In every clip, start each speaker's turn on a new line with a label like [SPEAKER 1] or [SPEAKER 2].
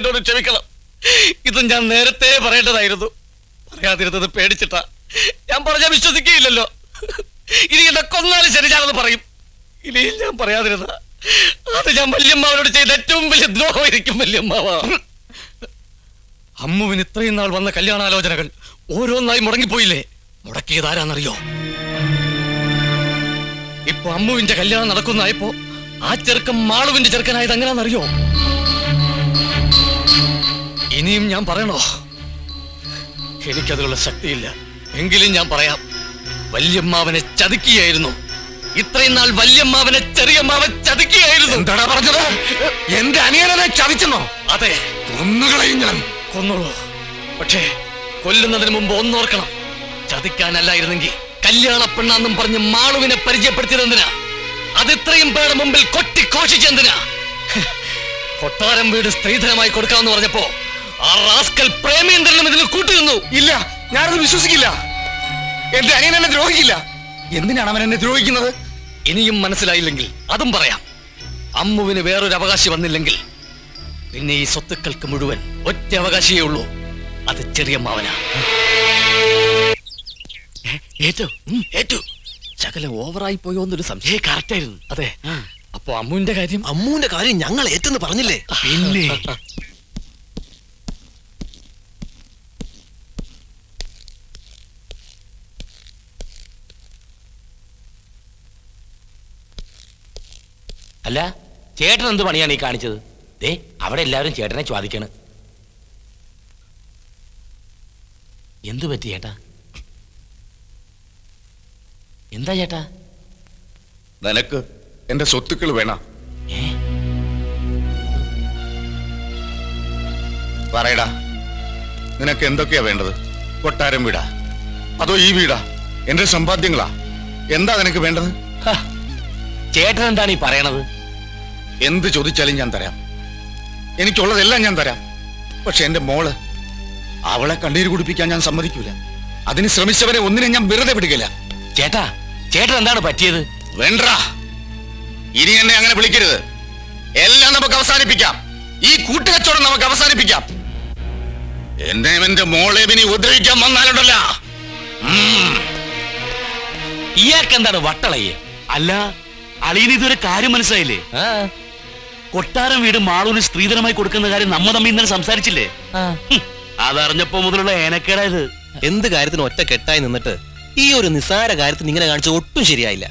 [SPEAKER 1] എന്നോട് ക്ഷമിക്കണം. ഇത് ഞാൻ നേരത്തെ പറയേണ്ടതായിരുന്നു. പറയാതിരുന്നത് പേടിച്ചിട്ടാ. ഞാൻ പറഞ്ഞാൽ വിശ്വസിക്കുകയില്ലല്ലോ. ഇനി എന്നെ കൊന്നാലും ശരി, ഞാനത് പറയും. ഇനി ഞാൻ പറയാതിരുന്ന അത് ഞാൻ വല്യമ്മാവനോട് ചെയ്ത ഏറ്റവും വലിയ ദ്രോഹമായിരിക്കും. വല്യമ്മാവ, അമ്മുവിന് ഇത്രയും നാൾ വന്ന കല്യാണാലോചനകൾ ഓരോന്നായി മുടങ്ങിപ്പോയില്ലേ? മുടക്കിയതാരാന്നറിയോ? ഇപ്പൊ അമ്മുവിന്റെ കല്യാണം നടക്കുന്നതായപ്പോ ആ ചെറുക്കൻ മാളുവിന്റെ ചെറുക്കനായത് എങ്ങനെയാണെന്നറിയോ? ഇനിയും ഞാൻ പറയണോ? എനിക്കതിനുള്ള ശക്തിയില്ല. എങ്കിലും ഞാൻ പറയാം. വല്യമ്മാവനെ ചതിക്കുകയായിരുന്നു. ഇത്രയും നാൾ വല്യമ്മാവനെ ചെറിയമ്മാവൻ ചതിക്കുകയായിരുന്നു.
[SPEAKER 2] എന്താടാ പറഞ്ഞത്? എന്റെ അനിയനെ ചതിച്ചെന്നോ?
[SPEAKER 1] അതെ,
[SPEAKER 2] കൊന്നുകളയും ഞാൻ.
[SPEAKER 1] കൊന്നോളൂ. പക്ഷേ കൊല്ലുന്നതിന് മുമ്പ് ഒന്നോർക്കണം. ചതിക്കാനല്ലായിരുന്നെങ്കിൽ കല്യാണ പെണ്ണാന്നും പറഞ്ഞ് മാളുവിനെ പരിചയപ്പെടുത്തിയതെന്തിനാ? അത് ഇത്രയും പേരുടെ മുമ്പിൽ കൊട്ടിഘോഷിച്ചെന്തിനാ? കൊട്ടാരം വീട് സ്ത്രീധനമായി കൊടുക്കാമെന്ന് പറഞ്ഞപ്പോ ആ റാസ്കൽ പ്രേമേന്ദ്രനും ഇതിൽ കൂട്ടുനിന്നു.
[SPEAKER 2] ഇല്ല, ഞാനത് വിശ്വസിക്കില്ല. എന്റെ അനിയൻ എന്നെ ദ്രോഹിക്കില്ല. എന്തിനാണ് അവൻ എന്നെ ദ്രോഹിക്കുന്നത്?
[SPEAKER 1] ഇനിയും മനസ്സിലായില്ലെങ്കിൽ അതും പറയാം. അമ്മുവിന് വേറൊരു അവകാശി വന്നില്ലെങ്കിൽ പിന്നെ ഈ സ്വത്തുക്കൾക്ക് മുഴുവൻ ഒറ്റ അവകാശിയേ ഉള്ളൂ. അത് ചെറിയമ്മാവനാ. ഏറ്റു ശകലം ഓവറായി പോയോ എന്നൊരു സംശയം. കറക്റ്റായിരുന്നു. അതെ. അപ്പൊ അമ്മുവിന്റെ കാര്യം
[SPEAKER 3] ഞങ്ങൾ ഏറ്റെന്ന് പറഞ്ഞില്ലേ?
[SPEAKER 1] പിന്നെ
[SPEAKER 4] അല്ല, ചേട്ടൻ എന്ത് പണിയാണ് ഈ കാണിച്ചത്? ദേ, അവിടെ എല്ലാവരും ചേട്ടനെ ചോദിക്കാണ്. എന്തു പറ്റി ചേട്ടാ? എന്താ ചേട്ടാ?
[SPEAKER 2] നിനക്ക് എന്റെ സ്വത്തുക്കൾ വേണം. പറയടാ, നിനക്ക് എന്തൊക്കെയാ വേണ്ടത്? കൊട്ടാരം വീടാ, അതോ ഈ വീടാ? എന്റെ സമ്പാദ്യങ്ങളാ? എന്താ നിനക്ക് വേണ്ടത്?
[SPEAKER 4] ചേട്ടൻ എന്താണ് ഈ പറയണത്?
[SPEAKER 2] എന്ത് ചോദിച്ചാലും ഞാൻ തരാം. എനിക്കുള്ളതെല്ലാം ഞാൻ തരാം. പക്ഷെ എന്റെ മോള്, അവളെ കണ്ണീര് കുടിപ്പിക്കാൻ ഞാൻ സമ്മതിക്കൂല. അതിന് ശ്രമിച്ചവരെ ഒന്നിനെ ഞാൻ വെറുതെ വിടുകയില്ല.
[SPEAKER 4] ചേട്ടാ, ചേട്ടൻ എന്താണ് പറ്റിയത്?
[SPEAKER 2] വേണ്ടാ, ഇനി എന്നെ അങ്ങനെ വിളിക്കരുത്. എല്ലാം നമുക്ക് അവസാനിപ്പിക്കാം. ഈ കൂട്ടുകച്ചവടം നമുക്ക് അവസാനിപ്പിക്കാം. എന്നെ എന്റെ മോളെ ഇനി ഉപദ്രവിക്കാൻ വന്നാലുണ്ടല്ല.
[SPEAKER 4] ഇയാൾക്ക് എന്താണ് വട്ടളയ്യ?
[SPEAKER 5] അല്ല, അളിയന് ഇതൊരു കാര്യം മനസ്സിലായില്ലേ? കൊട്ടാരം വീട് മാളൂന് സ്ത്രീധനമായി കൊടുക്കുന്ന കാര്യം നമ്മ തമ്മിൽ ഇന്നലെ സംസാരിച്ചില്ലേ? അതറിഞ്ഞപ്പോ മുതലുള്ള ഏനക്കേടായത്.
[SPEAKER 3] എന്ത് കാര്യത്തിന് ഒറ്റ കെട്ടായി നിന്നിട്ട് ഈ ഒരു നിസ്സാര കാര്യത്തിന് ഇങ്ങനെ കാണിച്ച ഒട്ടും ശരിയായില്ല.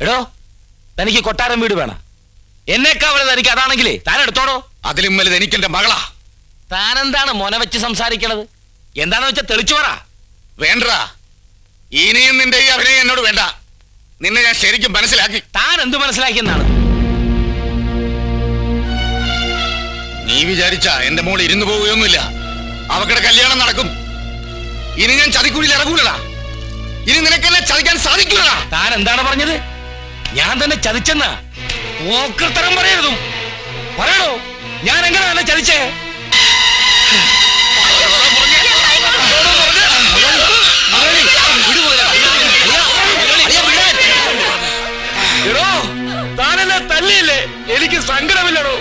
[SPEAKER 4] എടോ, തനിക്ക് കൊട്ടാരം വീട് വേണം. എന്നേക്കാ വലുത് തനിക്ക് അതാണെങ്കിലേ താൻ എടുത്തോടോ.
[SPEAKER 2] അതിലും വലുത് എനിക്ക് എന്റെ മകളാ.
[SPEAKER 4] താനെന്താണ് മൊന വെച്ച് സംസാരിക്കണത്? എന്താണെന്ന് വെച്ചാൽ തെളിച്ചു പറ.
[SPEAKER 2] വേണ്ടാ, ഇനിയും നിന്റെ ഈ അഭിനയം എന്നോട് വേണ്ട. നിന്നെ ഞാൻ ശരിക്കും മനസ്സിലാക്കി.
[SPEAKER 4] താൻ എന്ത് മനസ്സിലാക്കിയെന്നാണ്?
[SPEAKER 2] നീ വിചാരിച്ച എന്റെ മോൾ ഇരുന്നു പോവുകയൊന്നുമില്ല. അവക്കടെ കല്യാണം നടക്കും. ഇനി ഞാൻ ചതിക്കുഴിയിൽ ഇറങ്ങൂലടാ. ഇനി നിനക്കെന്നെ ചതിക്കാൻ സാധിക്കൂലടാ.
[SPEAKER 4] താൻ എന്താണ് പറഞ്ഞത്? ഞാൻ തന്നെ ചതിച്ചെന്ന ഓക്കത്തരം പറയരുതും. പറയണോ, ഞാൻ എങ്ങനെയാണ് ചതിച്ചേ? എടോ, താനെന്നെ തല്ലിയില്ലേ? എനിക്ക് സങ്കടമില്ലടോ.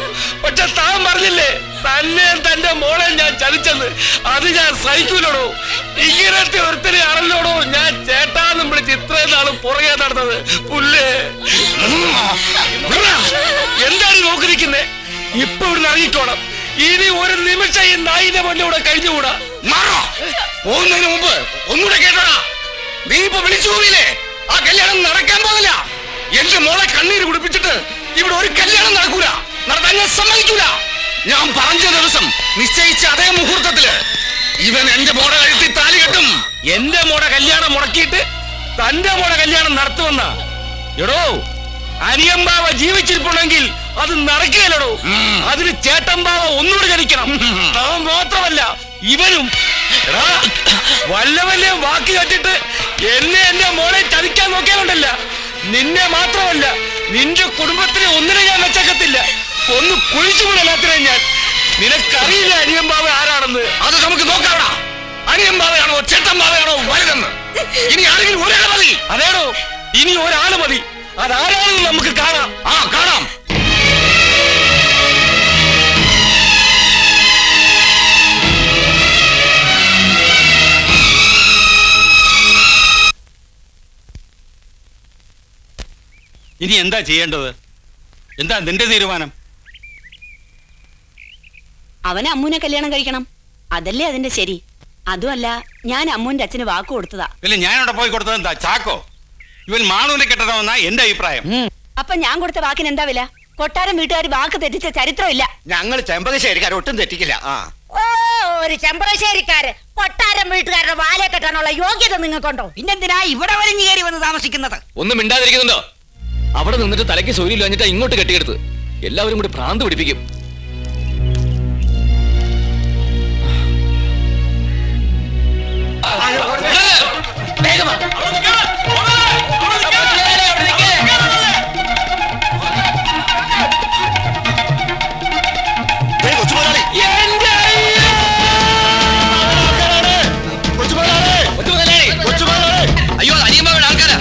[SPEAKER 4] പക്ഷെ താൻ പറഞ്ഞില്ലേ തന്നെ തന്റെ മോളെ ഞാൻ ചതിച്ചെന്ന്. അത് ഞാൻ സഹിക്കൂലടോ. ഇങ്ങനത്തെ ഒരുത്തനെയാണല്ലോടോ ഞാൻ ചേട്ടാന്നും വിളിച്ച് ഇത്രയും നാളും പുറകെ നടന്നത്. പുല്ലേ, എന്താണ് നോക്കി നിൽക്കുന്നേ? ഇപ്പൊ ഇവിടുന്ന് ഇറങ്ങിക്കോണം. ഇനി ഒരു നിമിഷം ഈ നായിന്റെ മുന്നിലൂടെ കഴിഞ്ഞുകൂടാ.
[SPEAKER 2] പോകുന്നതിന് മുമ്പ് ഒന്നുകൂടെ കേട്ടോടാ. നീ ഇപ്പൊ വിളിച്ചു പോയില്ലേ? ആ കല്യാണം നടക്കാൻ പോകില്ല. എന്റെ മോളെ കണ്ണീര് കുടിപ്പിച്ചിട്ട് ഇവിടെ ഒരു കല്യാണം നടക്കൂല. നടത്താൻ ഞാൻ സമ്മതിക്കൂല. ഞാൻ പറഞ്ഞ ദിവസം നിശ്ചയിച്ച അതേ മുഹൂർത്തത്തില് ഇവൻ എന്റെ മോടെ കഴുത്തി താലി കെട്ടും.
[SPEAKER 4] എന്റെ മോടെ കല്യാണം മുടക്കിയിട്ട് തന്റെ മോടെ കല്യാണം നടത്തുമെന്ന? എടോ, അനിയമ്പാവ ജീവിച്ചിരിപ്പുണ്ടെങ്കിൽ അത് നടക്കുകയല്ലടോ. അതിന് ചേട്ടമ്പാവ ഒന്നുകൂടി ജനിക്കണം. അവൻ മാത്രമല്ല ഇവനും. വല്ല വല്ല വാക്ക് കേട്ടിട്ട് എന്നെ എന്റെ മോളെ ചതിക്കാൻ നോക്കിയാലുണ്ടല്ല, നിന്നെ മാത്രമല്ല നിന്റെ കുടുംബത്തിനെ ഒന്നിനെ ഞാൻ വെച്ചേക്കത്തില്ല. ഒന്ന് കുഴിച്ചുകൂടെ എല്ലാത്തിനെയും ഞാൻ. നിനക്കറിയില്ല അനിയമ്പാവ ആരാണെന്ന്.
[SPEAKER 2] അത് നമുക്ക് നോക്കാവടാ. അനിയമ്പാവയാണോ ചേട്ടമ്പാവയാണോ വലുതെന്ന് ഇനി ആരെങ്കിലും ഒരാളെ മതി.
[SPEAKER 4] അതേടോ, ഇനി ഒരാള് മതി. അതാരാണെന്ന് നമുക്ക് കാണാം.
[SPEAKER 2] കാണാം.
[SPEAKER 4] ഇനി എന്താ ചെയ്യേണ്ടത്? എന്താ നിന്റെ തീരുമാനം?
[SPEAKER 6] അവന് അമ്മൂനെ കല്യാണം കഴിക്കണം, അതല്ലേ അതിന്റെ ശരി. അതുമല്ല, ഞാൻ അമ്മൂന്റെ അച്ഛന് വാക്ക് കൊടുത്തതാ.
[SPEAKER 4] ഇല്ല, ഞാനവിടെ പോയി കൊടുത്തത് എന്താ? ചാക്കോ? ഇവൻ മാണൂനെ കെട്ടണമെന്നാ എന്റെ അഭിപ്രായം.
[SPEAKER 6] അപ്പൊ ഞാൻ കൊടുത്ത വാക്കിന് എന്താ വില? കൊട്ടാരം വീട്ടുകാർ വാക്ക് തെറ്റിച്ച ചരിത്രമില്ല.
[SPEAKER 2] ഞങ്ങൾ ചെമ്പകശ്ശേരിക്കാർ ഒട്ടും തെറ്റിക്കില്ല.
[SPEAKER 6] ഓ, ഒരു ചെമ്പകശ്ശേരിക്കാര് കൊട്ടാരം വീട്ടുകാരുടെ വാലെ കെട്ടാനുള്ള യോഗ്യത നിങ്ങൾക്കുണ്ടോ? പിന്നെന്തിനാ ഇവിടെ വലിഞ്ഞു കയറി വന്ന് താമസിക്കുന്നത്?
[SPEAKER 1] ഒന്നും മിണ്ടാതിരിക്കുന്നുണ്ടോ? അവിടെ നിന്നിട്ട് തലയ്ക്ക് സൗകര്യം കഴിഞ്ഞിട്ടാ ഇങ്ങോട്ട് കെട്ടിയെടുത്ത്. എല്ലാവരും കൂടി ഭ്രാന്ത് പിടിപ്പിക്കും. അയ്യോ, അനിയമ്മാവിടെ ആൾക്കാരാ.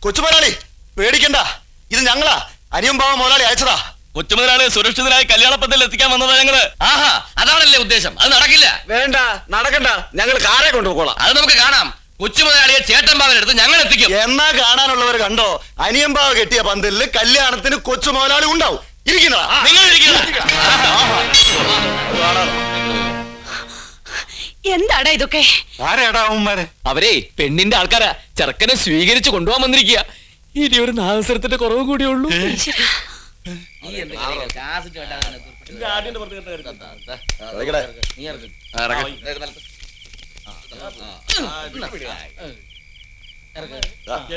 [SPEAKER 2] കൊച്ചുമുതലാളി പേടിക്കണ്ട, ഇത് ഞങ്ങളാ. അനിയമ്പാവ മുതലാളി അയച്ചതാ.
[SPEAKER 1] കൊച്ചുമുതലാളി സുരക്ഷിതരായി കല്യാണപ്പന്തലിൽ എത്തിക്കാൻ വന്നതാ ഞങ്ങള്. ആഹാ, അതാണല്ലേ ഉദ്ദേശം? അത് നടക്കില്ല.
[SPEAKER 2] വേണ്ട, നടക്കണ്ട, ഞങ്ങൾ കാറെ കൊണ്ടുപോകോളാം.
[SPEAKER 1] അത് നമുക്ക് കാണാം. കൊച്ചുമുതലാളിയെ ചേട്ടമ്പാവനെടുത്ത് ഞങ്ങൾ എത്തിക്കും.
[SPEAKER 2] എന്നാ കാണാനുള്ളവർ കണ്ടോ, അനിയമ്പാവ കെട്ടിയ പന്തലില് കല്യാണത്തിന് കൊച്ചു മുതലാളി ഉണ്ടാവും. ഇരിക്കുന്നതാ
[SPEAKER 1] നിങ്ങൾ
[SPEAKER 6] എന്താടാ ഇതൊക്കെ?
[SPEAKER 4] ആരാടാ അവന്മാരെ?
[SPEAKER 1] അവരെ പെണ്ണിന്റെ ആൾക്കാരാ. ചെറുക്കനെ സ്വീകരിച്ചു കൊണ്ടുപോകാൻ വന്നിരിക്കുക. ഇനി ഒരു നാസരത്തിന്റെ കുറവ് കൂടിയേ ഉള്ളൂ.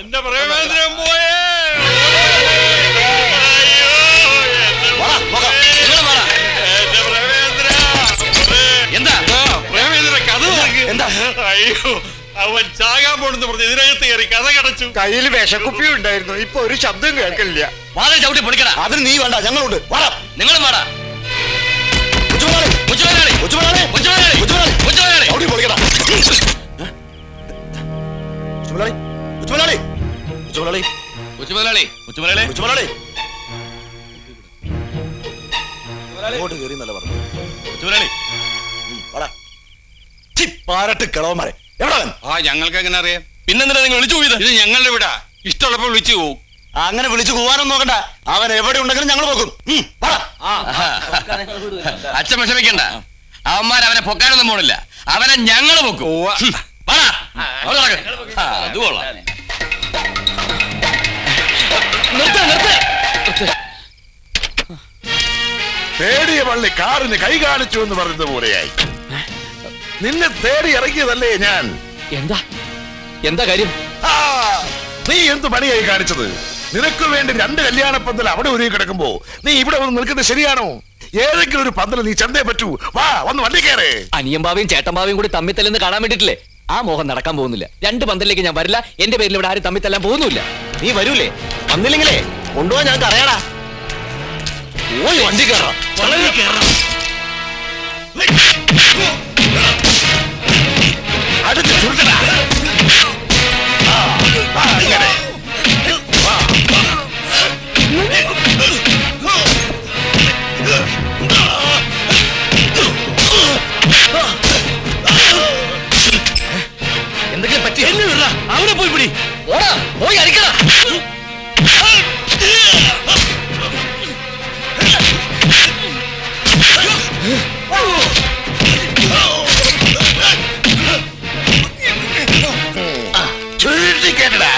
[SPEAKER 4] എന്റെ പ്രേമേന്ദ്രൻ പോയേ.
[SPEAKER 1] എന്താ
[SPEAKER 4] പ്രേമേന്ദ്ര കഥ
[SPEAKER 2] എന്താ?
[SPEAKER 4] അയ്യോ, അവൻ ചാകാൻ പോണെന്ന് പറഞ്ഞ് ഇതിനകത്ത് കയറി കഥ കടച്ചു.
[SPEAKER 2] കയ്യിൽ വിഷക്കുപ്പി ഉണ്ടായിരുന്നു, ഇപ്പൊ ഒരു ശബ്ദം കേൾക്കില്ല.
[SPEAKER 1] വാതിൽ ചവിട്ടി പൊളിക്കടാ.
[SPEAKER 2] അതിന് നീ വേണ്ട, ഞങ്ങളുണ്ട്. വാടാ.
[SPEAKER 1] നിങ്ങളും വാടാ.
[SPEAKER 2] കൊച്ചുമുതലാളി,
[SPEAKER 1] കൊച്ചുമുതലാളി,
[SPEAKER 2] കൊച്ചുമുതലാളി,
[SPEAKER 1] കൊച്ചുമുതലാളി,
[SPEAKER 2] കൊച്ചുമുതലാളി,
[SPEAKER 1] കൊച്ചുമുതലാളി.
[SPEAKER 2] ചവിട്ടി പൊളിക്കടാ. കൊച്ചുമുതലാളി, കൊച്ചുമുതലാളി, കൊച്ചുമുതലാളി,
[SPEAKER 1] കൊച്ചുമുതലാളി, കൊച്ചുമുതലാളി.
[SPEAKER 2] കൊച്ചുമുതലാളി. അങ്ങോട്ട് കയറി എന്നല്ല പറഞ്ഞു.
[SPEAKER 1] കൊച്ചുമുതലാളി.
[SPEAKER 2] വാടാ. ഛി, പാരട്ട് കിളവന്മാരെ. എവിടാ അവൻ?
[SPEAKER 4] ഞങ്ങൾക്ക് എങ്ങനെ അറിയാം?
[SPEAKER 1] പിന്നെന്തിനാ നിങ്ങൾ വിളിച്ചു പോയത്?
[SPEAKER 4] ഇത് ഞങ്ങളുടെ വിടാ. ഇഷ്ടമുള്ളപ്പോൾ വിളിച്ചു പോവും.
[SPEAKER 2] അങ്ങനെ വിളിച്ചു പോവാനൊന്നും നോക്കണ്ട. അവൻ എവിടെ ഉണ്ടെങ്കിലും ഞങ്ങൾ പോക്കും.
[SPEAKER 1] അച്ഛൻ വിഷമിക്കണ്ട. അവന്മാർ അവനെ പൊക്കാനൊന്നും പോണില്ല. അവനെ ഞങ്ങള് പൊക്കും. അത് കൊള്ളാം.
[SPEAKER 7] തേടിയ പള്ളി കാറിന് കൈ കാണിച്ചു എന്ന് പറയുന്നത് പോലെയായി. നിന്നെ തേടി ഇറങ്ങിയതല്ലേ ഞാൻ.
[SPEAKER 1] എന്താ എന്താ കാര്യം?
[SPEAKER 7] നീ എന്ത് പണിയായി കാണിച്ചത്? നിനക്ക് വേണ്ടി 2 കല്യാണ പന്തൽ അവിടെ ഒരുങ്ങി കിടക്കുമ്പോ നീ ഇവിടെ വന്ന് നിൽക്കുന്നത് ശരിയാണോ? ഏതെങ്കിലും ഒരു പന്തൽ നീ ചന്തേ പറ്റൂ. വാ, വന്ന് വണ്ടി കയറേ.
[SPEAKER 1] അനിയമ്പാവയും ചേട്ടമ്പാവയും കൂടി തമ്മിൽ തല്ലെന്ന് കാണാൻ വേണ്ടിട്ടില്ലേ? ആ മോഹം നടക്കാൻ പോകുന്നില്ല. 2 പന്തലിലേക്ക് ഞാൻ വരില്ല. എന്റെ പേരിൽ ഇവിടെ ആരും തമ്മിൽ തല്ലാൻ പോകുന്നില്ല.
[SPEAKER 3] നീ വരൂലേ? വന്നില്ലെങ്കിലേ കൊണ്ടുപോകാൻ ഞങ്ങൾക്ക് അറിയാടാ.
[SPEAKER 1] ഓയ് വണ്ടി കയറാം.
[SPEAKER 7] അടുത്ത് ചുരുട്ടടാ. ഇങ്ങനെ.
[SPEAKER 1] എന്തെങ്കിലും പറ്റി അവിടെ പോയി പിടി. ഓടാ, പോയി അടിക്കടാ.
[SPEAKER 7] ചുരുട്ടി കേട്ടടാ.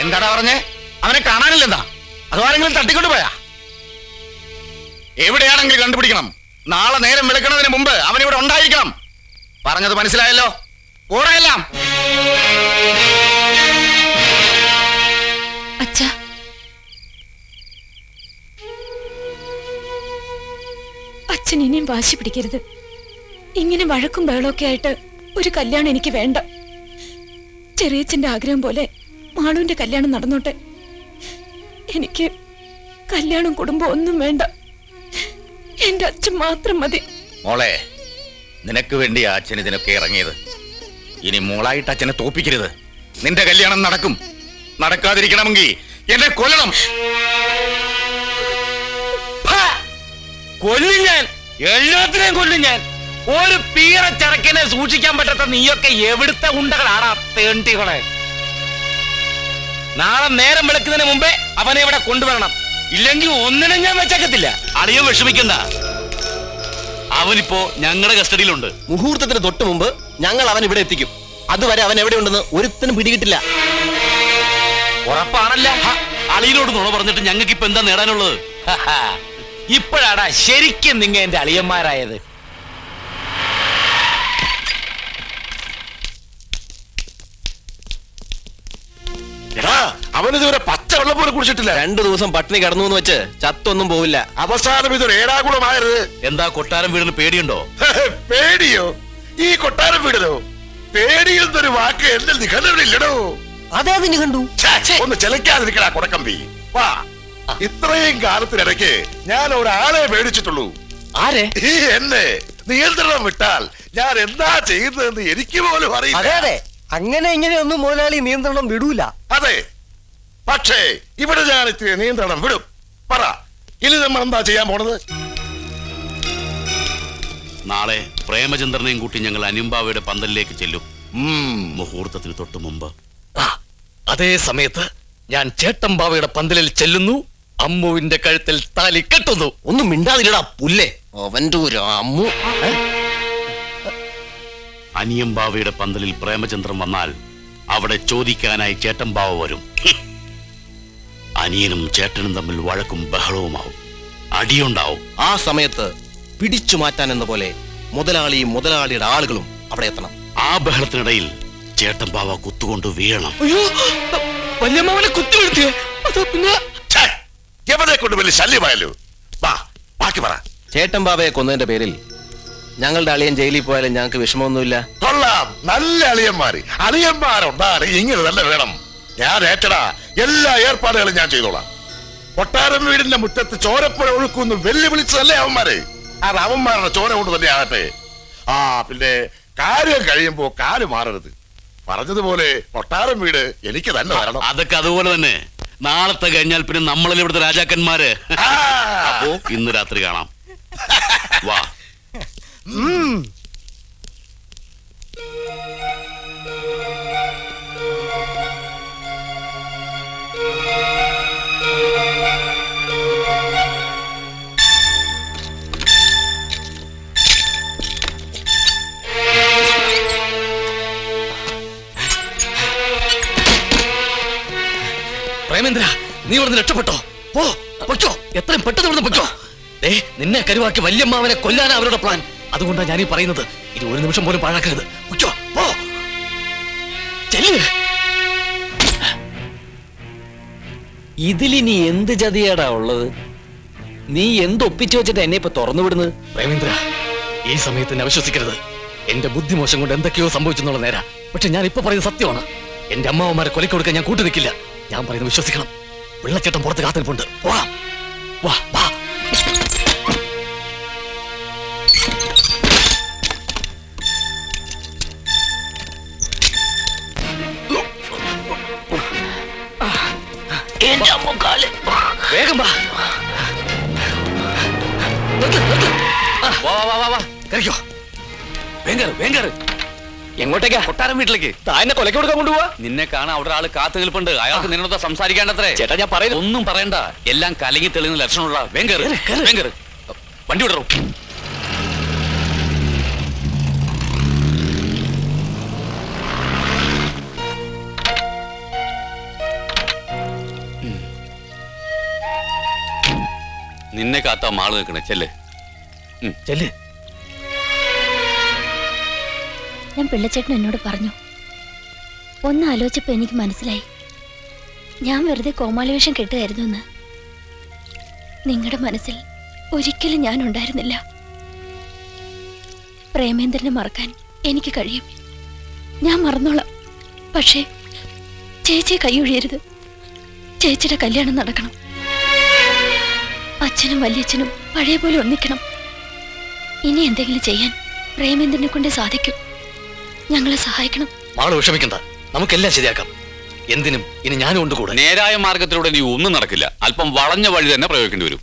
[SPEAKER 2] എന്താടാ പറഞ്ഞേ? അവനെ കാണാനില്ലെന്താ? അതോ ആരെങ്കിലും തട്ടിക്കൊണ്ട് പോയാ? എവിടെയാണെങ്കിലും കണ്ടുപിടിക്കണം. നാളെ നേരം വിളിക്കുന്നതിന് മുമ്പ് അവൻ ഇവിടെ ഉണ്ടായിരിക്കണം. പറഞ്ഞത് മനസ്സിലായല്ലോ? ഓടെല്ലാം.
[SPEAKER 8] അച്ഛാ, അച്ഛൻ ഇനിയും വാശി പിടിക്കരുത്. ഇങ്ങനെ വഴക്കും ബഹളമൊക്കെ ആയിട്ട് ഒരു കല്യാണം എനിക്ക് വേണ്ട. ചെറിയച്ഛന്റെ ആഗ്രഹം പോലെ മാളുവിന്റെ കല്യാണം നടന്നോട്ടെ. എനിക്ക് കല്യാണം കുടുംബം ഒന്നും വേണ്ട. എന്റെ അച്ഛൻ മാത്രം മതി.
[SPEAKER 2] മോളെ, നിനക്ക് വേണ്ടി അച്ഛൻ ഇതിനൊക്കെ ഇറങ്ങിയത്. ഇനി മോളായിട്ട് അച്ഛനെ തോപ്പിക്കരുത്. നിന്റെ കല്യാണം നടക്കും. നടക്കാതിരിക്കണമെങ്കിൽ എന്നെ കൊല്ലണം.
[SPEAKER 4] കൊല്ലും ഞാൻ, എല്ലാത്തിനെയും കൊല്ലും ഞാൻ. ഒരു പീറ ചരക്കിനെ സൂക്ഷിക്കാൻ പറ്റാത്ത നീയൊക്കെ എവിടുത്തെ ഉണ്ടകളാടാ തേണ്ടികളെ. നാളെ നേരം വെളുക്കുന്നതിന് മുമ്പേ അവനെ ഇവിടെ കൊണ്ടുവരണം. ഇല്ലെങ്കിൽ ഒന്നിനും ഞാൻ വെച്ചേക്കത്തില്ല.
[SPEAKER 5] അളിയോ വിഷമിക്കണ്ട, അവനിപ്പോ ഞങ്ങളുടെ കസ്റ്റഡിയിലുണ്ട്.
[SPEAKER 3] മുഹൂർത്തത്തിന് തൊട്ട് മുമ്പ് ഞങ്ങൾ അവൻ ഇവിടെ എത്തിക്കും. അതുവരെ അവൻ എവിടെ ഉണ്ടെന്ന് ഒരുത്തനും പിടികിട്ടില്ല.
[SPEAKER 4] ഉറപ്പാണല്ല?
[SPEAKER 5] അളിയനോട് നുണ പറഞ്ഞിട്ട് ഞങ്ങൾക്ക് ഇപ്പൊ എന്താ നേടാനുള്ളത്?
[SPEAKER 4] ഇപ്പോഴാടാ ശരിക്കും നിങ്ങ എന്റെ അളിയന്മാരായത്.
[SPEAKER 7] എടാ, അവനിതുവരെ പച്ച വെള്ളം പോലും കുടിച്ചിട്ടില്ല.
[SPEAKER 3] 2 ദിവസം പട്ടിണി കിടന്നു എന്ന് വെച്ച് ചത്തൊന്നും പോവില്ല.
[SPEAKER 7] അവസാനം ഇതൊരു ഏടാകുളമായത്.
[SPEAKER 5] എന്താ കൊട്ടാരം വീടിന് പേടിയുണ്ടോ?
[SPEAKER 7] പേടിയോ? ഈ കൊട്ടാരം വീടിനോ? പേടിയെന്നൊരു വാക്ക് എന്റെ നിഘണ്ടുവിലില്ലടോ.
[SPEAKER 3] അതേ അതിന് കണ്ടു.
[SPEAKER 7] ഒന്ന് ചെലക്കാതിരിക്കടാ കൊടക്കമ്പി. വാ, ഇത്രയും കാലത്തിനിടയ്ക്ക് ഞാൻ ഒരാളെ പേടിച്ചിട്ടുള്ളൂ.
[SPEAKER 3] ആരെ?
[SPEAKER 7] ഈ എന്നെ നിയന്ത്രണം വിട്ടാൽ ഞാൻ എന്താ ചെയ്യുന്നതെന്ന് എനിക്ക് പോലും അറിയില്ല.
[SPEAKER 3] അങ്ങനെ ഇങ്ങനെയൊന്നും മുതലാളി നിയന്ത്രണം വിടൂല.
[SPEAKER 7] അതെ, പക്ഷേ ഇവിടെ ഞാൻ ഇത്തിരി നിയന്ത്രണം വിടും. പറ, ഇനി നമ്മൾ എന്താ ചെയ്യാൻ പോണത്?
[SPEAKER 5] നാളെ പ്രേമചന്ദ്രനെയും കൂട്ടി ഞങ്ങൾ അനിയമ്പാവയുടെ പന്തലിലേക്ക് ചെല്ലും. മുഹൂർത്തത്തിന് തൊട്ട് മുമ്പ്.
[SPEAKER 1] അതേ സമയത്ത് ഞാൻ ചേട്ടമ്പാവയുടെ പന്തലിൽ ചെല്ലുന്നു. അമ്മുവിന്റെ കഴുത്തിൽ താലി കെട്ടുന്നു.
[SPEAKER 3] ഒന്നും മിണ്ടാതിരടാ പുല്ലേ. അവന്റെ ഒരു അമ്മു.
[SPEAKER 5] അനിയമ്പാവയുടെ പന്തലിൽ പ്രേമചന്ദ്രൻ വന്നാൽ അവിടെ ചോദിക്കാനായി ചേട്ടമ്പാവ വരും. അനിയനും ചേട്ടനും തമ്മിൽ വഴക്കും ബഹളവുമാവും, അടിയുണ്ടാവും.
[SPEAKER 3] ആ സമയത്ത് പിടിച്ചു മാറ്റാൻ എന്ന പോലെ മുതലാളിയും മുതലാളിയുടെ ആളുകളും അവിടെ എത്തണം.
[SPEAKER 5] ആ ബഹളത്തിനിടയിൽ ചേട്ടമ്പാവ കുത്തുകൊണ്ട് വീഴണം.
[SPEAKER 1] അയ്യോ, വല്യമ്മാവനെ കുത്തി വീഴ്ത്തിയേ. അതോ പിന്നെ
[SPEAKER 7] ഛേ, എവനെ കൊണ്ട് വലിയ ശല്യമായല്ലോ. വാ, ബാക്കി പറ.
[SPEAKER 3] ചേട്ടൻ ബാബയെ കൊന്നതിന്റെ പേരിൽ ഞങ്ങളുടെ അളിയൻ ജയിലിൽ പോയാലും ഞങ്ങൾക്ക് വിഷമമൊന്നുമില്ല.
[SPEAKER 7] കൊള്ളാം, നല്ല അളിയന്മാര്. അളിയന്മാരുണ്ടാണ് ഇങ്ങനെ തന്നെ വേണം. ഞാൻ ഏറ്റടാ, എല്ലാ ഏർപ്പാടുകളും ഞാൻ ചെയ്തോളാം. കൊട്ടാരം വീടിന്റെ മുറ്റത്ത് ചോരപ്പുഴ ഒഴുക്കുന്നു വെല്ലുവിളിച്ചതല്ലേ അവന്മാര്. അത് അവന്മാരുടെ ചോര കൊണ്ട് തന്നെ ആകട്ടെ. ആ, പിന്നെ കാര്യം കഴിയുമ്പോ കാല് മാറരുത്. പറഞ്ഞതുപോലെ കൊട്ടാരം വീട് എനിക്ക് തന്നെ തരണം.
[SPEAKER 5] അതൊക്കെ അതുപോലെ തന്നെ. നാളത്തെ കഴിഞ്ഞാൽ പിന്നെ നമ്മളല്ലേ ഇവിടുത്തെ രാജാക്കന്മാര്.
[SPEAKER 7] ആ.
[SPEAKER 5] അപ്പോ ഇന്ന് രാത്രി കാണാം. വാ.
[SPEAKER 1] പ്രേമേന്ദ്ര, നീ ഇവിടുന്ന് രക്ഷപ്പെട്ടോ? പോ, പൊയ്ക്കോ, എത്രയും പെട്ടെന്ന് ഇവിടുന്ന് പൊയ്ക്കോ. നിന്നെ കരുവാക്കി വല്യമ്മാവനെ കൊല്ലാനാ അവരുടെ പ്ലാൻ. അതുകൊണ്ടാണ് ഞാനീ പറയുന്നത്. ഇത് ഒരു നിമിഷം പോലും പാഴാക്കരുത്. പൊയ്ക്കോ, പോ, ചെല്ല്.
[SPEAKER 9] ഇതിലിനി എന്ത് ചതിയാടാ ഉള്ളത്? നീ എന്തൊപ്പിച്ചു വെച്ചിട്ട് എന്നെ ഇപ്പൊ തുറന്നു വിടുന്നത്?
[SPEAKER 1] പ്രേമേന്ദ്ര, ഈ സമയത്ത് എന്നെ അവിശ്വസിക്കരുത്. എന്റെ ബുദ്ധിമോശം കൊണ്ട് എന്തൊക്കെയോ സംഭവിച്ചെന്നുള്ള നേരാ. പക്ഷെ ഞാൻ ഇപ്പൊ പറയുന്നത് സത്യമാണ്. എന്റെ അമ്മാവന്മാരെ കൊലയ്ക്ക് കൊടുക്കാൻ ഞാൻ കൂട്ടു നിൽക്കില്ല. ഞാൻ പറയുന്നത് വിശ്വസിക്കണം. വെള്ളച്ചേട്ടൻ പുറത്ത് കാത്തിരിപ്പുണ്ട്. പോവാം. വാ, വാ. വേഗം വാ. നിർത്ത്, നിർത്ത്. വാ, വാ, വാ, വാ. കയറിക്കോ.
[SPEAKER 9] വേങ്കർ വേങ്കർ
[SPEAKER 5] എങ്ങോട്ടേക്കാ? കൊട്ടാരം വീട്ടിലേക്ക്.
[SPEAKER 9] താന്നെ കൊലക്ക് കൊടുക്കാൻ കൊണ്ടുപോവാ?
[SPEAKER 5] നിന്നെ കാണാൻ അവിടെ ആള് കാത്തു നിൽപ്പുണ്ട്. അയാൾക്ക് നിന്നോട് സംസാരിക്കേണ്ടത്രേ.
[SPEAKER 9] ചേട്ടാ, ഞാൻ പറയുന്നത്
[SPEAKER 5] ഒന്നും പറയണ്ട. എല്ലാം കലങ്ങി തെളിയുന്ന ലക്ഷണമുള്ള വേങ്കർ. വേങ്കർ, വണ്ടി വിടറോ. നിന്നെ കാത്താ മാള് നിൽക്കണേ. ചെല്ലേ.
[SPEAKER 1] ചെല്ല്.
[SPEAKER 8] ഞാൻ പിള്ളച്ചേട്ടൻ എന്നോട് പറഞ്ഞു. ഒന്ന് ആലോചിച്ചപ്പോ എനിക്ക് മനസ്സിലായി, ഞാൻ വെറുതെ കോമാളി വേഷം കെട്ടുകയായിരുന്നു എന്ന്. നിങ്ങളുടെ മനസ്സിൽ ഒരിക്കലും ഞാൻ ഉണ്ടായിരുന്നില്ല. പ്രേമേന്ദ്രനെ മറക്കാൻ എനിക്ക് കഴിയും, ഞാൻ മറന്നോളാം. പക്ഷേ ചേച്ചിയെ കൈയൊഴിയരുത്. ചേച്ചിയുടെ കല്യാണം നടക്കണം. അച്ഛനും വല്യച്ഛനും പഴയ പോലെ ഒന്നിക്കണം. ഇനി എന്തെങ്കിലും ചെയ്യാൻ പ്രേമേന്ദ്രനെ കൊണ്ട് സാധിക്കും. ഞങ്ങളെ സഹായിക്കണം.
[SPEAKER 1] മാളു വിഷമിക്കണ്ട, നമുക്കെല്ലാം ശരിയാക്കാം. എന്തിനും ഇനി ഞാനും ഉണ്ട് കൂടെ.
[SPEAKER 10] നേരായ മാർഗത്തിലൂടെ നീ ഒന്നും നടക്കില്ല. അല്പം വളഞ്ഞ വഴി തന്നെ പ്രയോഗിക്കേണ്ടി വരും.